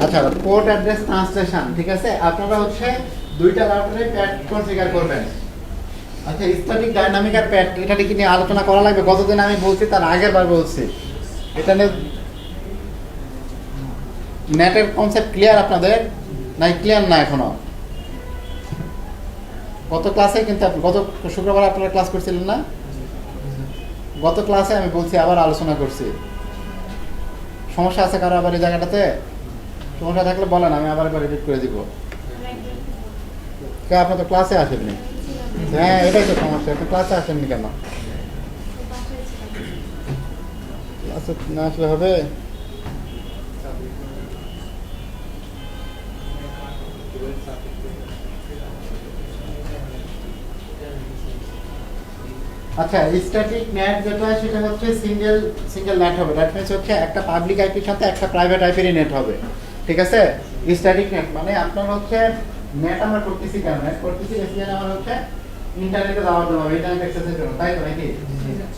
আচ্ছা, port address translation, ঠিক আছে। আপনারা হচ্ছে দুইটা রাউটারে প্যাড কনফিগার করবেন। আচ্ছা, স্ট্যাটিক ডাইনামিক আর প্যাড, এটা কি নিয়ে আলোচনা করা লাগবে? গতদিন আমি বলছি, তার আগের বার বলছি। এটা নিয়ে নেটের কনসেপ্ট ক্লিয়ার আপনাদের? নাই ক্লিয়ার না এখনো? গত ক্লাসে কিন্তু গত শুক্রবার আপনারা ক্লাস করছিলেন না? গত ক্লাসে আমি বলছি, আবার আলোচনা করছি। সমস্যা আছে কারো আবার এই জায়গাটাতে? সমস্যা থাকলে বলেন, আমি আবার একবার রিপিট করে দিব। আপনার তো ক্লাসে আসেননি। হ্যাঁ, এটাই তো সমস্যা, আপনি ক্লাসে আসেননি কেন? ক্লাসে না আসলে হবে? আচ্ছা, স্ট্যাটিক নেট যেটা সেটা হচ্ছে সিঙ্গেল নেট হবে। দ্যাট মিনস হচ্ছে একটা পাবলিক আইপির সাথে একটা প্রাইভেট আইপির নেট হবে, ঠিক আছে। স্ট্যাটিক নেট মানে আপনার হচ্ছে নেট আমরা করতেছি কেন? নেট করতেছি এসিএন আমার হচ্ছে ইন্টারনেটে যাওয়ার জন্য, ইন্টারনেট অ্যাক্সেসের জন্য, তাই তো নাকি?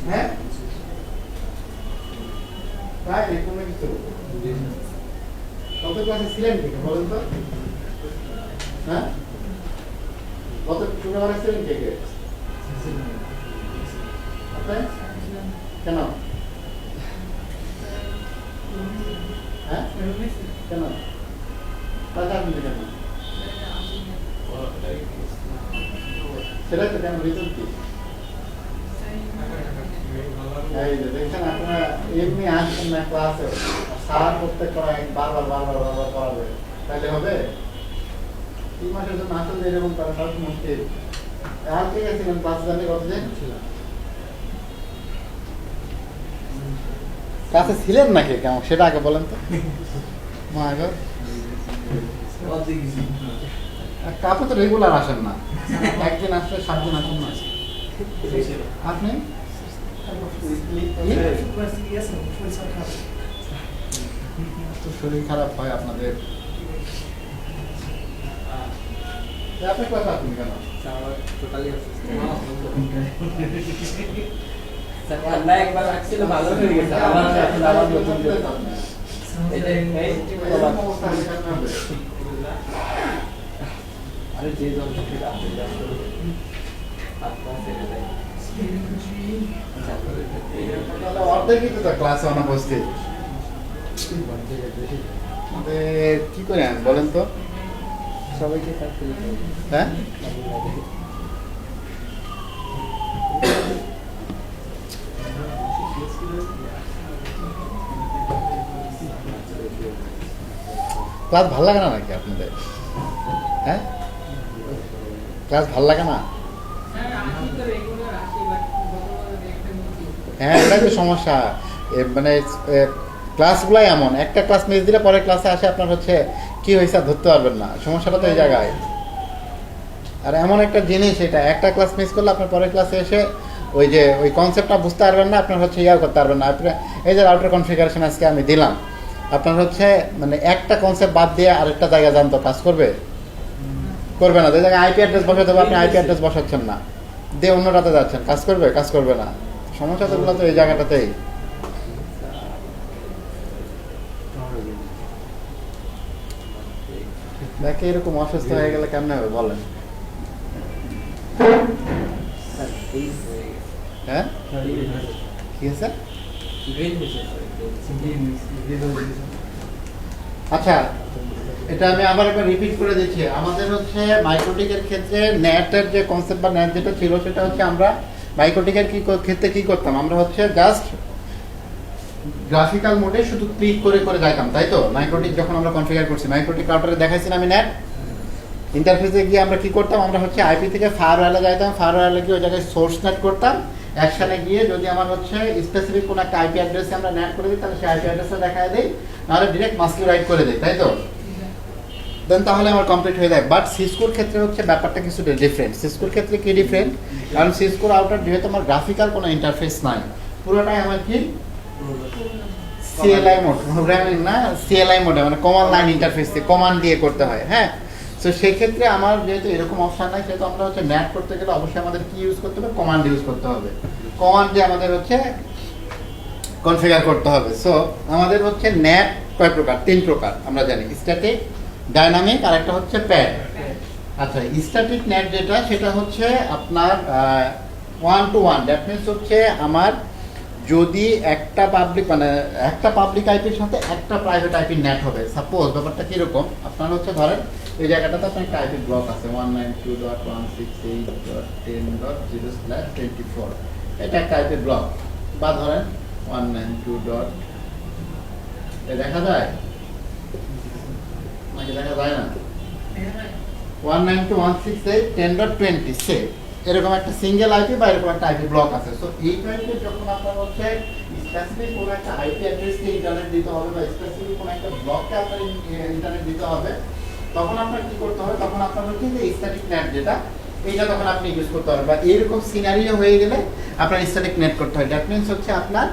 হ্যাঁ, তাই এরকম কিছু। কত ক্লাসে ছিলেন কি বলেন তো? হ্যাঁ, কত শুক্রবারে ছিলেন কে কে? কেন? হ্যাঁ, কেন? কেন সেটা তো কেন, রিজন কি? এই যে দেখছেন, আপনারা এমনি আসবেন না ক্লাসে, সারা করতে করা বারবার বারবার বারবার করাবে, তাহলে হবে? 3 মাসের জন্য আসলে এরকম করা সব মুশকিল। আর কে গেছিলেন ক্লাসে? জানি কতদিন ক্লাসে ছিলেন নাকি? কেমন সেটা আগে বলেন তো। আপনি তো রেগুলার আসেন না, একদিন আসলে 7 দিন আসেন না আপনি। শরীর খারাপ হয় আপনাদের? আপনি কথা আপনি কেন? একবার আসছিল, ভালো হয়ে গেছে। আরে যে যন্ত্রটা অর্ধেকই তো ক্লাসে অনুপস্থিত। কি করে বলেন তো সবাইকে? হ্যাঁ, ক্লাস ভাল লাগে না নাকি আপনাদের? হ্যাঁ, ক্লাস ভাল লাগে না? হ্যাঁ, এটাই তো সমস্যা। মানে ক্লাসগুলাই এমন, একটা ক্লাস মিস দিলে পরের ক্লাসে আসে আপনার হচ্ছে কি হয়েছে ধরতে পারবেন না। সমস্যাটা তো এই জায়গায়। আর এমন একটা জিনিস, এটা একটা ক্লাস মিস করলে আপনার পরের ক্লাসে এসে ওই কনসেপ্টটা বুঝতে পারবেন না, আপনার হচ্ছে ইয়াও করতে পারবেন না। আপনি এই যে রাউটার কনফিগারেশন আজকে আমি দিলাম, আপনার হচ্ছে মানে একটা কনসেপ্ট বাদ দিয়ে আরেকটা জায়গা জানতো, কাজ করবে? করবে না। যে জায়গায় আইপি অ্যাড্রেস বসাতে হবে, আপনি আইপি অ্যাড্রেস বসাচ্ছেন না, দিয়ে অন্যটাতে যাচ্ছেন, কাজ করবে? কাজ করবে না। সমস্যা তো গুলো তো এই জায়গাটাতেই। দেখে এরকম অসুস্থ হয়ে গেলে কেমনে হবে বলেন? হ্যাঁ, কি আছে? আচ্ছা, এটা আমি আবার একবার রিপিট করে দিচ্ছি। আমাদের হচ্ছে মাইক্রোটিকের ক্ষেত্রে নেটের যে কনসেপ্ট বা নেট যেটা ছিল, সেটা হচ্ছে আমরা মাইক্রোটিকের ক্ষেত্রে কি করতাম? আমরা হচ্ছে জাস্ট গ্রাফিক্যাল মোডে শুধু ক্লিক করে করে যাইতাম, তাই তো? মাইক্রোটিক যখন আমরা কনফিগার করছি, মাইক্রোটিক রাউটারে দেখাইছিলাম আমি নেট ইন্টারফেসে গিয়ে আমরা কি করতাম? আমরা হচ্ছে আইপি থেকে ফায়ারওয়ালে যাইতাম, ফায়ারওয়ালে গিয়ে ওই জায়গায় সোর্স নেট করতাম। একসাথে গিয়ে যদি আমার হচ্ছে স্পেসিফিক কোনো একটা আইপি অ্যাড্রেসে আমরা নেট করে দিই, তাহলে সেই আইপি অ্যাড্রেসটা দেখায় দিই, নাহলে ডিরেক্ট মাস্কি রাইট করে দিই, তাই তো? দেন তাহলে আমার কমপ্লিট হয়ে যায়। বাট সিসকোর ক্ষেত্রে হচ্ছে ব্যাপারটা কিছু ডিফারেন্ট। সিসকোর ক্ষেত্রে কি ডিফারেন্ট? কারণ সিসকোর আউটার যেহেতু আমার গ্রাফিক্যাল কোনো ইন্টারফেস নাই, পুরোটাই আমার কি সিএলআই মোড, প্রোগ্রামিং না, সিএলআই মোডে, মানে কমান্ড লাইন ইন্টারফেস দিয়ে, কমান্ড দিয়ে করতে হয়। হ্যাঁ, সো সেই ক্ষেত্রে আমার যেহেতু এরকম অপশন নাই, সেহেতু আমরা হচ্ছে ন্যাট করতে গেলে অবশ্যই আমাদের কি ইউজ করতে হবে, কমান্ড ইউজ করতে হবে। কমান্ড দিয়ে আমাদের হচ্ছে কনফিগার করতে হবে। সো আমাদের হচ্ছে ন্যাট কয় প্রকার? 3 প্রকার আমরা জানি, স্ট্যাটিক, ডাইনামিক আর একটা হচ্ছে প্যাড। আচ্ছা, স্ট্যাটিক নেট যেটা, সেটা হচ্ছে আপনার 1 to 1, দ্যাট মিনস হচ্ছে আমার যদি একটা পাবলিক আইপির সাথে একটা প্রাইভেট আইপি নেট হবে। সাপোজ ব্যাপারটা কিরকম, আপনার হচ্ছে ধরেন এই জায়গাটাতে আপনার একটা আইপি ব্লক আছে 192.168.10.0/24, এটা একটা আইপি ব্লক। বা ধরেন 192. দেখা যায় নাকি দেখা যায় না? 192.168.10.20 এরকম একটা সিঙ্গেল আইপি বা এরকম একটা আইপি ব্লক আছে। সো এই টাইপের যখন আপনার হচ্ছে স্পেসিফিক কোনো একটা আইপি অ্যাড্রেসকে ইন্টারনেট দিতে হবে বা স্পেসিফিক কোনো একটা ব্লককে আপনার ইন্টারনেট দিতে হবে, তখন আপনার কি করতে হবে, তখন আপনার হচ্ছে যে স্ট্যাটিক নেট যেটা, এইটা তখন আপনি ইউজ করতে হবে। বা এরকম সিনারিও হয়ে গেলে আপনার স্ট্যাটিক নেট করতে হয়। দ্যাট মিনস হচ্ছে আপনার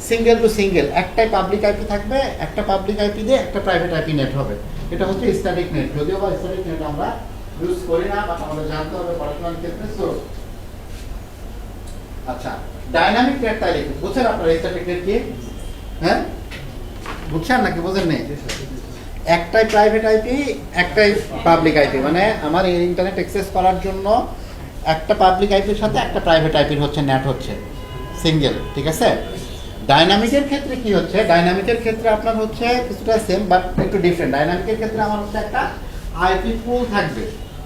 সিঙ্গেল টু সিঙ্গেল একটাই পাবলিক আইপি থাকবে, একটা পাবলিক আইপি দিয়ে একটা প্রাইভেট আইপি নেট হবে। এটা হচ্ছে স্ট্যাটিক নেট। যদিও বা স্ট্যাটিক নেট আমরা ইউজ করি না, বাট আমাদের জানতে হবে পড়াশোনার ক্ষেত্রে। সো আচ্ছা, ডাইনামিক নেট তাই লিখুন। বুঝছেন আপনারা স্ট্যাটিক নেট কি? হ্যাঁ, বুঝছেন নাকি বোঝেন নেই? একটাই প্রাইভেট আইপি, একটাই পাবলিক আইপি, মানে আমার ইন্টারনেট অ্যাক্সেস করার জন্য একটা পাবলিক আইপির সাথে একটা প্রাইভেট আইপির হচ্ছে নেট হচ্ছে সিঙ্গেল, ঠিক আছে? ডাইনামিকের ক্ষেত্রে কি হচ্ছে, ডাইনামিকের ক্ষেত্রে আপনার হচ্ছে কিছুটা সেম বাট একটু ডিফারেন্ট। ডাইনামিকের ক্ষেত্রে আমার হচ্ছে একটা আইপি পুল থাকবে,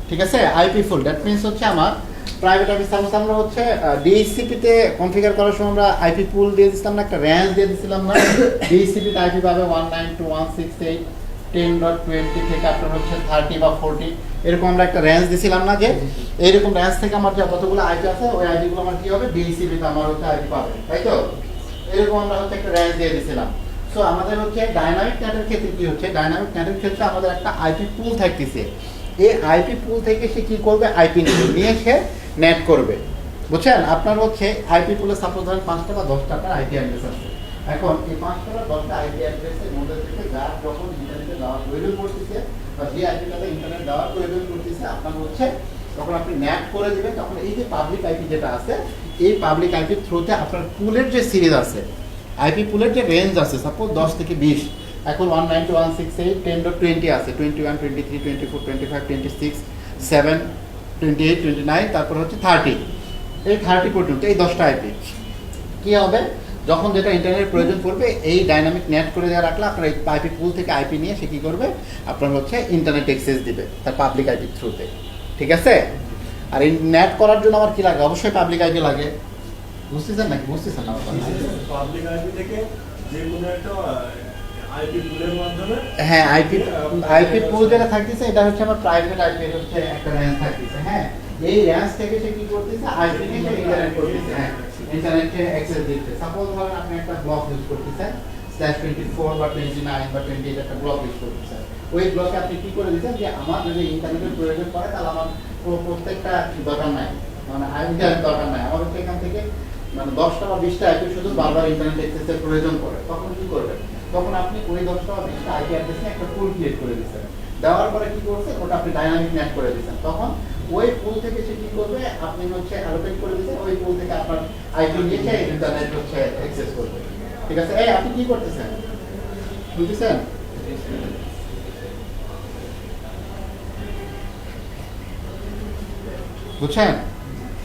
ঠিক আছে? আইপি পুল, দ্যাট মিনস হচ্ছে আমার প্রাইভেট আইপি। সাপোজ আমরা হচ্ছে ডিএইচসিপিতে কনফিগার করার সময় আমরা আইপি পুল দিয়ে দিছিলাম না, একটা রেঞ্জ দিয়ে দিছিলাম না? ডিএইচসিপিতে আইপি পাবে 192.168.10.20 থেকে আপনার হচ্ছে 30 বা 40, এরকম আমরা একটা রেঞ্জ দিছিলাম না? যে এইরকম রেঞ্জ থেকে আমার যে কতগুলো আইপি আছে, ওই আইপিগুলো আমার কি হবে, ডিএইচসিপিতে আমার হচ্ছে আইপি পাবে, তাই তো? এরকম আমরা হচ্ছে একটা রেঞ্জ দিয়ে দিছিলাম। সো আমাদের হচ্ছে ডাইনামিক নেটের ক্ষেত্রে কি হচ্ছে, ডাইনামিক নেটের ক্ষেত্রে আমাদের একটা আইপি পুল থাকতেছে। এই আইপি পুল থেকে সে কি করবে, আইপি নিয়ে সে নেট করবে। বুঝছেন? আপনার হচ্ছে আইপি পুলে সাপোজ ধরেন 5টা বা 10টা আইপি অ্যাড্রেস আছে। এখন এই 5টা বা 10টা আইপি অ্যাড্রেসের মধ্যে থেকে যার যখন ইন্টারনেটে দেওয়ার প্রয়োজন পড়তেছে বা যে আইপিটাতে ইন্টারনেট দেওয়ার প্রয়োজন পড়তেছে, আপনার হচ্ছে তখন আপনি নেট করে দিবেন। তখন এই যে পাবলিক আইপি যেটা আছে, এই পাবলিক আইপির থ্রুতে আপনার পুলের যে সিরিজ আছে, আইপি পুলের যে রেঞ্জ আছে, সাপোজ 10 থেকে 20, এখন 192.168.10.20 আছে, 21, 23, 24, 25, 26, 7, 28, 29, তারপর হচ্ছে 30, এই 30 পর্যন্ত এই 10টা আইপি কি হবে, যখন যেটা ইন্টারনেটের প্রয়োজন পড়বে, এই ডাইনামিক নেট করে দেওয়া রাখলে আপনার এই আইপি পুল থেকে আইপি নিয়ে সে কি করবে, আপনার হচ্ছে ইন্টারনেট অ্যাক্সেস দিবে তার পাবলিক আইপির থ্রুতে, ঠিক আছে? আর এই নেট করার জন্য আমার কি লাগে, অবশ্যই পাবলিক আইপি লাগে। বুঝতেছেন নাকি? বুঝতেছেন না? পাবলিক আইপি থেকে যে কোনো একটা আইপি পুলের মাধ্যমে, হ্যাঁ, আইপি পুল যেটা থাকতেছে, এটা হচ্ছে আমার প্রাইভেট আইপি, হচ্ছে একটা রেঞ্জ থাকতেছে। হ্যাঁ, এই রেঞ্জ থেকে সে কি করতেছে, আইপি নিয়ে সে ইন্টারনেট করতেছে। হ্যাঁ, ইন্টারনেটে অ্যাক্সেস দিচ্ছে। সাপোজ ধরেন আপনি একটা ব্লক ইউজ করতেছেন, /24 বা 29 বা 28 একটা ব্লক ইউজ করতেছেন। ওই ব্লকে আপনি কি করে দিচ্ছেন, যে আমার যদি ইন্টারনেটের প্রয়োজন পড়ে, তাহলে আমার প্রত্যেকটা দরকার নাই, মানে ইন্টারনেট দরকার নাই, আমার হচ্ছে এখান থেকে মানে 10টা বা 20টা আইপি শুধু বারবার ইন্টারনেট অ্যাক্সেসের প্রয়োজন পড়ে। তখন কি করবেন, তখন আপনি ওই 10টা বা 20টা আইপি অ্যাড্রেসে একটা পুল ক্রিয়েট করে দিচ্ছেন। দেওয়ার পরে কি করছে, ওটা আপনি ডাইনামিক নেট করে দিচ্ছেন। তখন ওই পুল থেকে সে কি করবে, আপনি হচ্ছে অ্যালোকেট করে দিচ্ছেন, ওই পুল থেকে আপনার আইপি নিয়ে সে ইন্টারনেট হচ্ছে অ্যাক্সেস করবে, ঠিক আছে? এই আপনি কি করতেছেন, বুঝতেছেন? বুঝছেন?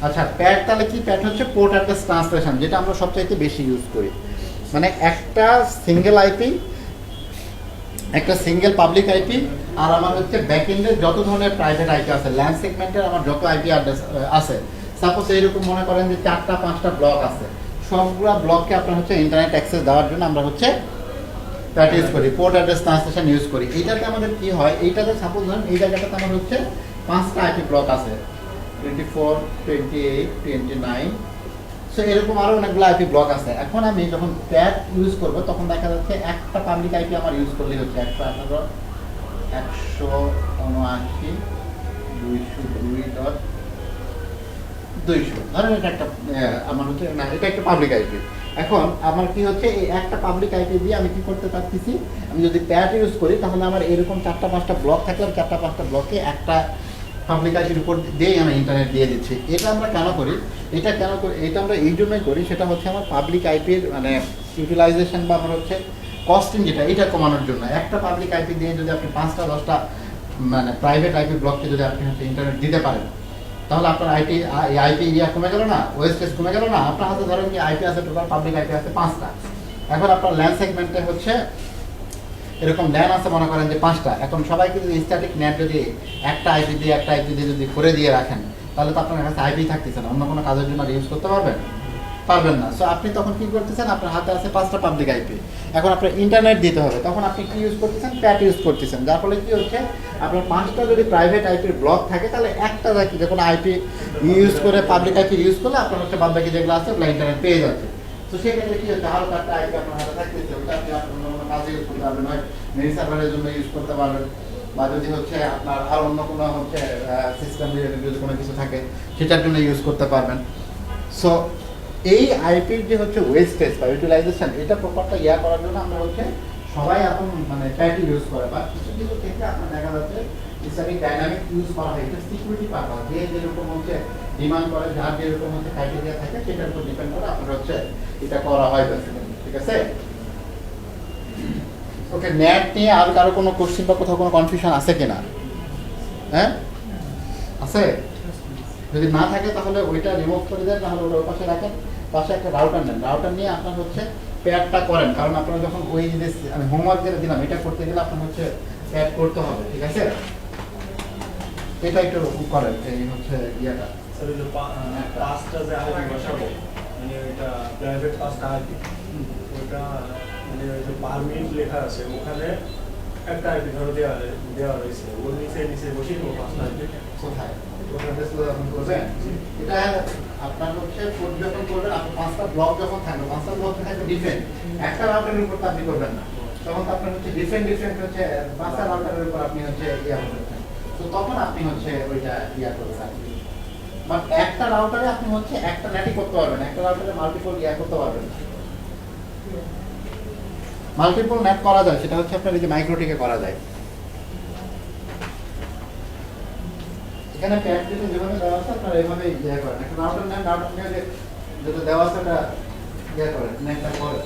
আচ্ছা, প্যাড তাহলে কি? প্যাড হচ্ছে পোর্ট অ্যাড্রেস ট্রান্সলেশন, যেটা আমরা সবচাইতে বেশি ইউজ করি। মানে একটা সিঙ্গেল আইপি, একটা সিঙ্গেল পাবলিক আইপি, আর আমার হচ্ছে ব্যাকএন্ডের যত ধরনের প্রাইভেট আইপি আছে, ল্যান্ড সেগমেন্টের আমার যত আইপি অ্যাড্রেস আছে, সাপোজ এইরকম মনে করেন যে 4টা 5টা ব্লক আছে, সবগুলো ব্লককে আপনার হচ্ছে ইন্টারনেট অ্যাক্সেস দেওয়ার জন্য আমরা হচ্ছে প্যাড ইউজ করি, পোর্ট অ্যাড্রেস ট্রান্সলেশন ইউজ করি। এইটাতে আমাদের কি হয়, এইটাতে সাপোজ ধরেন এই জায়গাটাতে আমার হচ্ছে 5টা আইপি ব্লক আছে, 24, 28, 29, সো এরকম আরো অনেকগুলো আইপি ব্লক আছে। এখন আমি যখন প্যাড ইউজ করব, তখন দেখা যাচ্ছে একটা পাবলিক আইপি আমার ইউজ করলেই হচ্ছে 118, 179, 202. 200 ধরেন এটা একটা আমার হচ্ছে না এটা একটা পাবলিক আইপি। এখন আমার কি হচ্ছে এই একটা পাবলিক আইপি দিয়ে আমি কি করতে পারতেছি, আমি যদি প্যাট ইউজ করি তাহলে আমার এরকম 4টা-5টা ব্লক থাকলে 4টা-5টা ব্লকে একটা পাবলিক আইপির উপর দিয়েই আমি ইন্টারনেট দিয়ে দিচ্ছি। এটা আমরা কেন করি, এটা আমরা এই জন্যই করি, সেটা হচ্ছে আমার পাবলিক আইপির মানে ইউটিলাইজেশন বা আমার হচ্ছে কস্টিং যেটা এটা কমানোর জন্য। একটা পাবলিক আইপি দিয়ে যদি আপনি 5টা-10টা মানে প্রাইভেট আইপি ব্লককে যদি আপনি হচ্ছে ইন্টারনেট দিতে পারেন, তাহলে আপনার আইপি এরিয়া কমে গেল না, ওয়েস্টেজ কমে গেল না। আপনার হাতে ধরেন কি আইপি আছে, টোটাল পাবলিক আইপি আছে 5টা। এখন আপনার ল্যান্ড সেগমেন্টে হচ্ছে এরকম ল্যান আছে মনে করেন যে 5টা। এখন সবাইকে যদি স্ট্যাটিক নেট যদি একটা আইপি দিয়ে যদি করে দিয়ে রাখেন, তাহলে তো আপনার কাছে আইপি থাকতেছে না, অন্য কোনো কাজের জন্য ইউজ করতে পারবেন না। সো আপনি তখন কি করতেছেন, আপনার হাতে আছে 5টা পাবলিক আইপি, এখন আপনার ইন্টারনেট দিতে হবে, তখন আপনি কি ইউজ করতেছেন, প্যাট ইউজ করতেছেন। যার ফলে কি হচ্ছে, আপনার 5টা যদি প্রাইভেট আইপির ব্লক থাকে তাহলে একটা যখন আইপি ইউজ করে পাবলিক আইপি ইউজ করলে আপনার হচ্ছে বাদ বাকি যেগুলো আছে ওগুলো ইন্টারনেট পেয়ে যাচ্ছে। তো সেক্ষেত্রে কি হচ্ছে, আরও 4টা আইপি আপনার হাতে থাকতেছে, ওটা আপনি আপনার অন্য কোনো কাজে ইউজ করতে পারবেন, হয় মেইল সার্ভারের জন্য ইউজ করতে পারবেন, বা যদি হচ্ছে আপনার আর অন্য কোনো হচ্ছে সিস্টেম রিলেটেড যদি কোনো কিছু থাকে সেটার জন্য ইউজ করতে পারবেন। সো এই আইপির যে হচ্ছে ওয়েস্টেজ বা ইউটিলাইজেশন, এটা প্রপারটা করার জন্য আমরা হচ্ছে সবাই এখন মানে প্যাট ইউজ করে, বা কিছু কিছু ক্ষেত্রে আপনার দেখা যাচ্ছে স্ট্যাটিক ডাইনামিক ইউজ করা হয়। এটা সিকিউরিটি পারপাস, যে যেরকম হচ্ছে ডিমান্ড করে, যার যেরকম হচ্ছে ক্রাইটেরিয়া থাকে সেটার উপর ডিপেন্ড করে আপনার হচ্ছে এটা করা হয় বেসিক্যালি। ঠিক আছে, ওকে। নেট নিয়ে আর কারো কোনো কোশ্চেন বা কোথাও কোনো কনফিউশন আছে কিনা? হ্যাঁ আছে? যদি না থাকে তাহলে ওইটা রিমুভ করে দেন, তাহলে ওটা ওই পাশে রাখেন, পাশে একটা রাউটার নেন, রাউটার নিয়ে আপনার হচ্ছে প্যাডটা করেন, কারণ আপনারা যখন ওই যে আমি হোমওয়ার্ক যেটা দিলাম এটা করতে গেলে আপনার হচ্ছে প্যাড করতে হবে। ঠিক আছে, এটা একটু করেন, এই হচ্ছে ইয়েটা। স্যার ওই যে 5টা যে আইপি বসাবো, মানে ওইটা প্রাইভেট 5টা আইপি, ওইটা মানে ওই যে পার মিনিট লেখা আছে, ওখানে একটা আইপি ধরো দেওয়া রয়েছে, ওর নিচে বসিয়ে দেবো 5টা আইপি। কোথায় যখন করবেন এটা আপনার হচ্ছে কোড যখন করবেন, আপনার 5টা ব্লক যখন থাকবে, 5টা ব্লক থাকবে ডিফারেন্ট, একটা রাউটারের উপর তো আপনি করবেন না, তখন তো আপনার হচ্ছে ডিফারেন্ট হচ্ছে 5টা রাউটারের উপর আপনি হচ্ছে করবেন। তো তখন আপনি হচ্ছে ওইটা করবেন। বাট একটা রাউটারে আপনি হচ্ছে একটা নেটই করতে পারবেন, একটা রাউটারে মাল্টিপল করতে পারবেন না। মাল্টিপল নেট করা যায়, সেটা হচ্ছে আপনার এই যে মাইক্রোটিকে করা যায়। এখানে প্যাড যেভাবে দেওয়া আছে আপনারা এইভাবে করেন, একটা রাউটার নেন, রাউটার নিয়ে যেটা দেওয়া আছে ওটা করেন, নেটটা করেন।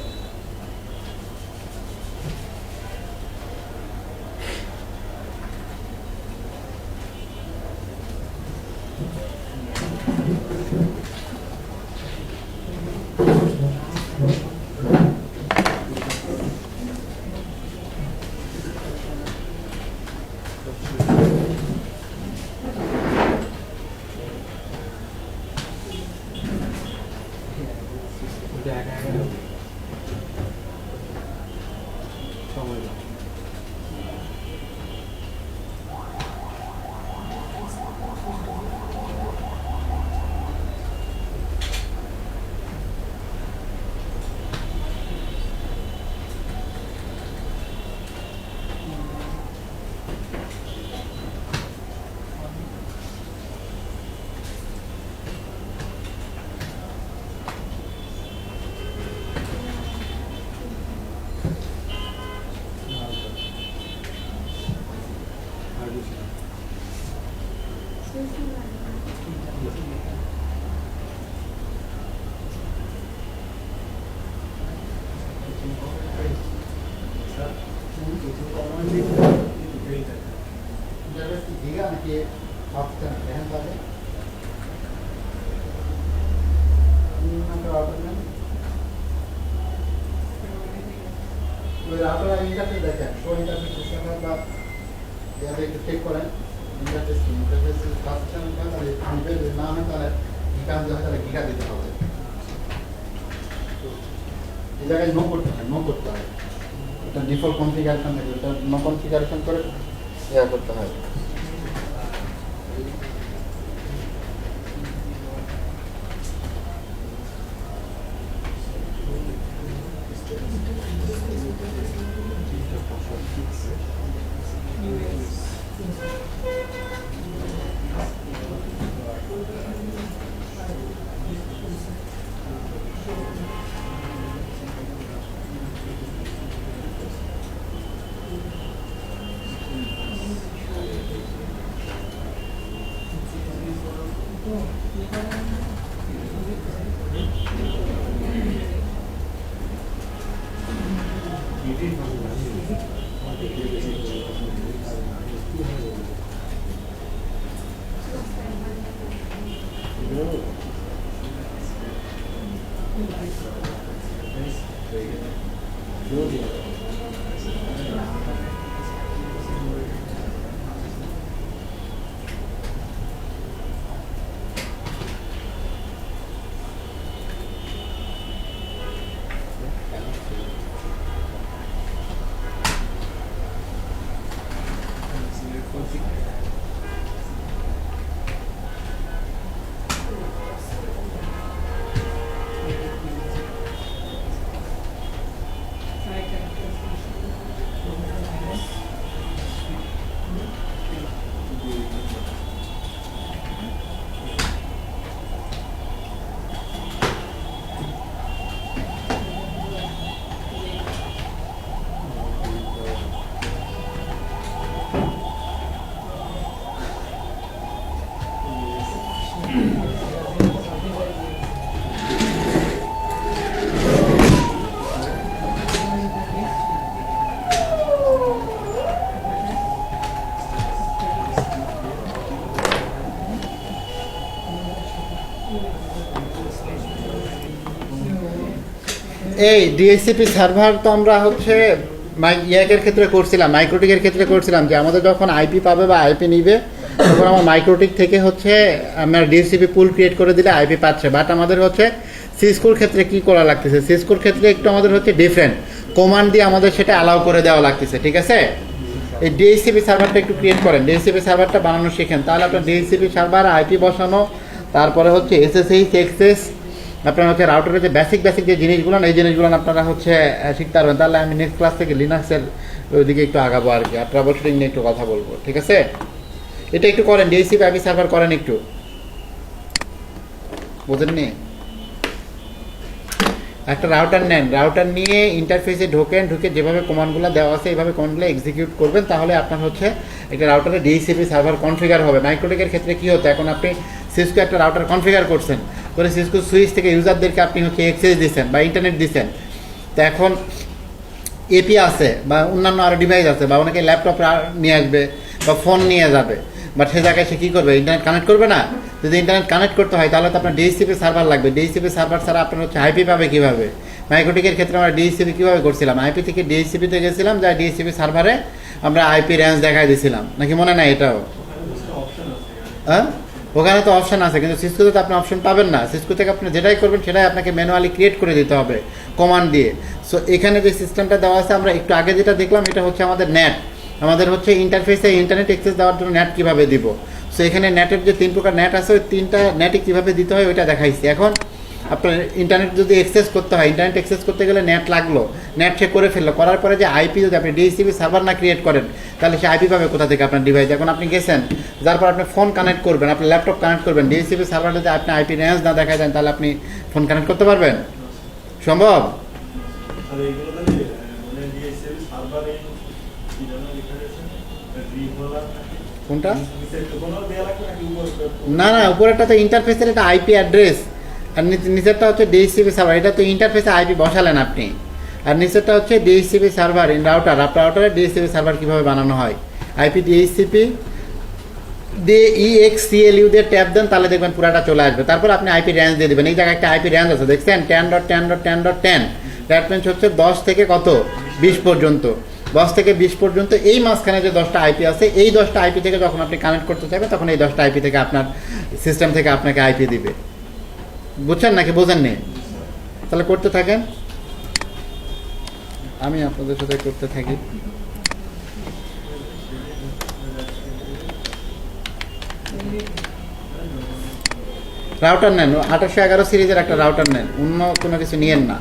ডিফল্ট কনফিগারেশন থাকে, ওটা নো কনফিগারেশন করে করতে হয়। এই ডিএসসিপি সার্ভার তো আমরা হচ্ছে ইয়াকের ক্ষেত্রে করছিলাম, মাইক্রোটিকের ক্ষেত্রে করছিলাম যে আমাদের যখন আইপি পাবে বা আইপি নিবে তখন আমার মাইক্রোটিক থেকে হচ্ছে আমার ডিএসসিপি পুল ক্রিয়েট করে দিলে আইপি পাচ্ছে। বাট আমাদের হচ্ছে সিসকোর ক্ষেত্রে কি করা লাগতেছে, সিসকোর ক্ষেত্রে একটু আমাদের হচ্ছে ডিফারেন্ট কমান্ড দিয়ে আমাদের সেটা অ্যালাউ করে দেওয়া লাগতেছে। ঠিক আছে, এই ডিএসসিপি সার্ভারটা একটু ক্রিয়েট করেন, ডিএসসিপি সার্ভারটা বানানো শিখেন, তাহলে আপনার ডিএসসিপি সার্ভার আইপি বসানো, তারপরে হচ্ছে এসএসএইচ এক্সেস, আপনার হচ্ছে রাউটারের যে বেসিক যে জিনিসগুলো এই জিনিসগুলো আপনারা হচ্ছে শিখতে পারবেন। তাহলে আমি নেক্সট ক্লাস থেকে লিনাক্সের ওইদিকে একটু আগাবো আর কি, আর ট্রাবল শুটিং নিয়ে একটু কথা বলবো। ঠিক আছে, এটা একটু করেন, ডিএসসিপি আইপি সার্ভার করেন একটু, বুঝেননি? একটা রাউটার নেন, রাউটার নিয়ে ইন্টারফেসে ঢুকে যেভাবে কমান্ডগুলো দেওয়া আছে এইভাবে কমান্ডগুলো এক্সিকিউট করবেন, তাহলে আপনার হচ্ছে একটা রাউটারে ডিএসসিপি সার্ভার কনফিগার হবে। মাইক্রোটেকের ক্ষেত্রে কী হতো, এখন আপনি সিসকো একটা রাউটার কনফিগার করছেন, করে সিসকো সুইচ থেকে ইউজারদেরকে আপনি হচ্ছে অ্যাক্সেস দিচ্ছেন বা ইন্টারনেট দিচ্ছেন, তো এখন এপি আছে বা অন্যান্য আরও ডিভাইস আছে বা অনেকে ল্যাপটপ নিয়ে আসবে বা ফোন নিয়ে যাবে, বাট সে জায়গায় সে কী করবে, ইন্টারনেট কানেক্ট করবে না। যদি ইন্টারনেট কানেক্ট করতে হয় তাহলে তো আপনার ডিএসসিপি সার্ভার লাগবে, ডিএসসিপি সার্ভার ছাড়া আপনার হচ্ছে আইপি পাবে কীভাবে? মাইক্রোটিকের ক্ষেত্রে আমরা ডিএসসিপি কীভাবে করছিলাম, আইপি থেকে ডিএসসিপিতে গেছিলাম, যা ডিএসসিপি সার্ভারে আমরা আইপি রেঞ্জ দেখাই দিয়েছিলাম, নাকি মনে নাই এটাও? হ্যাঁ, ওখানে তো অপশান আছে, কিন্তু সিসকোতে তো আপনি অপশন পাবেন না। সিসকো থেকে আপনি যেটাই করবেন সেটাই আপনাকে ম্যানুয়ালি ক্রিয়েট করে দিতে হবে কমান্ড দিয়ে। সো এখানে যে সিস্টেমটা দেওয়া আছে, আমরা একটু আগে যেটা দেখলাম, এটা হচ্ছে আমাদের নেট, আমাদের হচ্ছে ইন্টারফেসে ইন্টারনেট অ্যাক্সেস দেওয়ার জন্য নেট কীভাবে দিব। সো এখানে নেটের যে 3 প্রকার নেট আছে, ওই 3টা নেটে কীভাবে দিতে হয় ওইটা দেখাইছি। এখন আপনার ইন্টারনেট যদি অ্যাক্সেস করতে হয়, ইন্টারনেট অ্যাক্সেস করতে গেলে নেট লাগলো, নেট সে করে ফেললো, করার পরে যে আইপি যদি আপনি ডিএসসিপি সার্ভার না ক্রিয়েট করেন তাহলে সে আইপি পাবে কোথা থেকে আপনার ডিভাইস? এখন আপনি গেছেন, যার পর আপনি ফোন কানেক্ট করবেন, আপনি ল্যাপটপ কানেক্ট করবেন, ডিএসসিপি সার্ভার যদি আপনি আইপি রেঞ্জ না দেখায় দেন তাহলে আপনি ফোন কানেক্ট করতে পারবেন? সম্ভব? আর এইগুলো মানে ডিএসএল সার্ভারে কি জানো লেখা আছে রিভলার কোনটা? কোনো দেয়া লাগবে নাকি উপরে? না, উপরেরটা তো ইন্টারফেসের একটা আইপি অ্যাড্রেস, আর নিচেরটা হচ্ছে ডিএসসিপি সার্ভার। এটা তো ইন্টারফেসে আইপি বসালেন আপনি, আর নিচেরটা হচ্ছে ডিএসসিপি সার্ভার ইন রাউটার। আপনার রাউটারে ডিএসসিপি সার্ভার কীভাবে বানানো হয়, আইপি ডিএসসিপি DEXCLU দিয়ে ট্যাপ দেন, তাহলে দেখবেন পুরাটা চলে আসবে। তারপর আপনি আইপি রেঞ্জ দিয়ে দেবেন। এই জায়গায় একটা আইপি রেঞ্জ আছে, দেখছেন 10.10.10.10, দ্যাট মিনস হচ্ছে 10 থেকে কত 20 পর্যন্ত, 10 থেকে 20 পর্যন্ত। এই মাঝখানে যে 10টা আইপি আছে, এই 10টা আইপি থেকে যখন আপনি কানেক্ট করতে চাইবেন তখন এই 10টা আইপি থেকে আপনার সিস্টেম থেকে আপনাকে আইপি দিবে। বুঝছেন নাকি বোঝেননি? তাহলে করতে থাকেন, আমি আপনাদের সাথে করতে থাকি। রাউটার নেন, 811 সিরিজের একটা রাউটার নেন, অন্য কোনো কিছু নিয়েন না।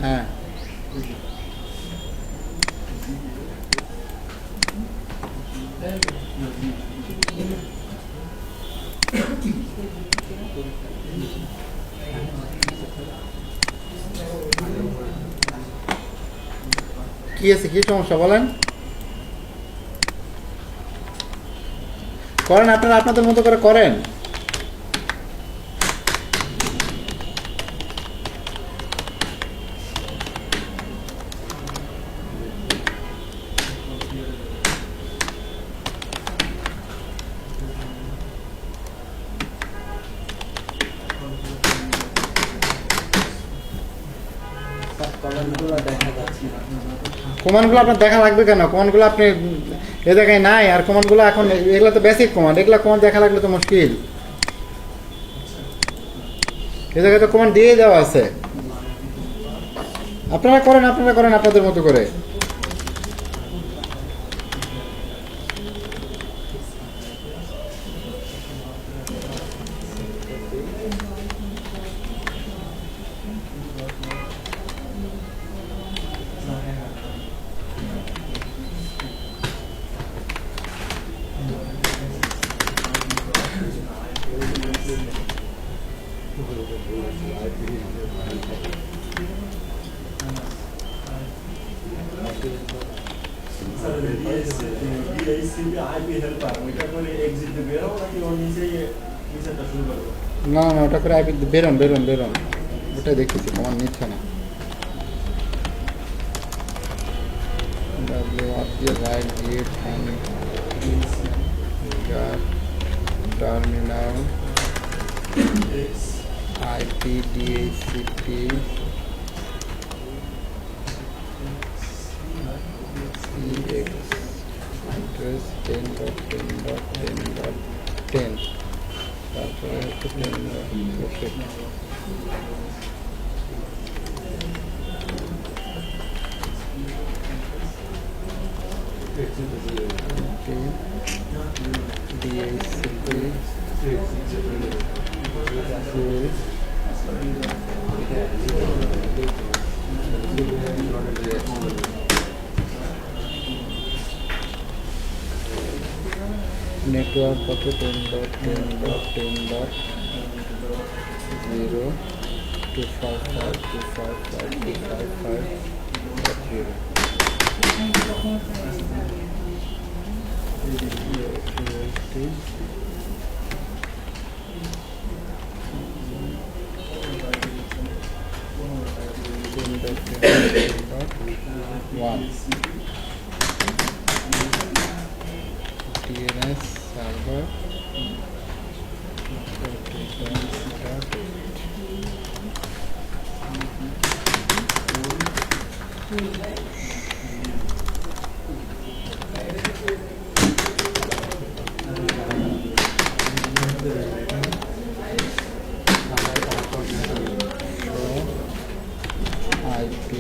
হ্যাঁ, কি আছে, কি সমস্যা বলেন? করেন, আপনারা আপনাদের মতো করে করেন। কমেন্টগুলো দেখা যাচ্ছে না। কমান্ডগুলো আপনার দেখা লাগবে কেন? কমান্ডগুলো আপনি এ জায়গায় নাই, আর কমান্ডগুলো এখন এগুলো তো বেসিক কমান্ড, এগুলো কমান্ড দেখা লাগলে তো মুশকিল। এ জায়গায় তো কমান্ড দিয়ে দেওয়া আছে। আপনারা করেন আপনাদের মতো করে। স্যার ডিআইসিপি আইপি হেল্পার ওইটা করে এক্সিট বের হবো নাকি ওর নিচেই নিচেরটা শুরু করবো? না ওটা করে আইপি বেরোন। ওটাই দেখতেছি, কমান্ড নিচ্ছে না। রাইট দিয়ে টার্মিনাল আইপি ডিএইচসিপি address 10.10.10.10 তারপরে হচ্ছে 10.10 নেটওয়ার্ক কত 10.10.10.10.1 DNS server IP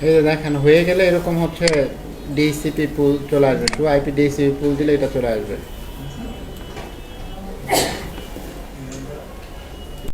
এই যে দেখেন হয়ে গেলে এরকম হচ্ছে ডিসিপি পুল চলে আসবে, টু আইপি ডিসিপি পুল দিলে এটা চলে আসবে।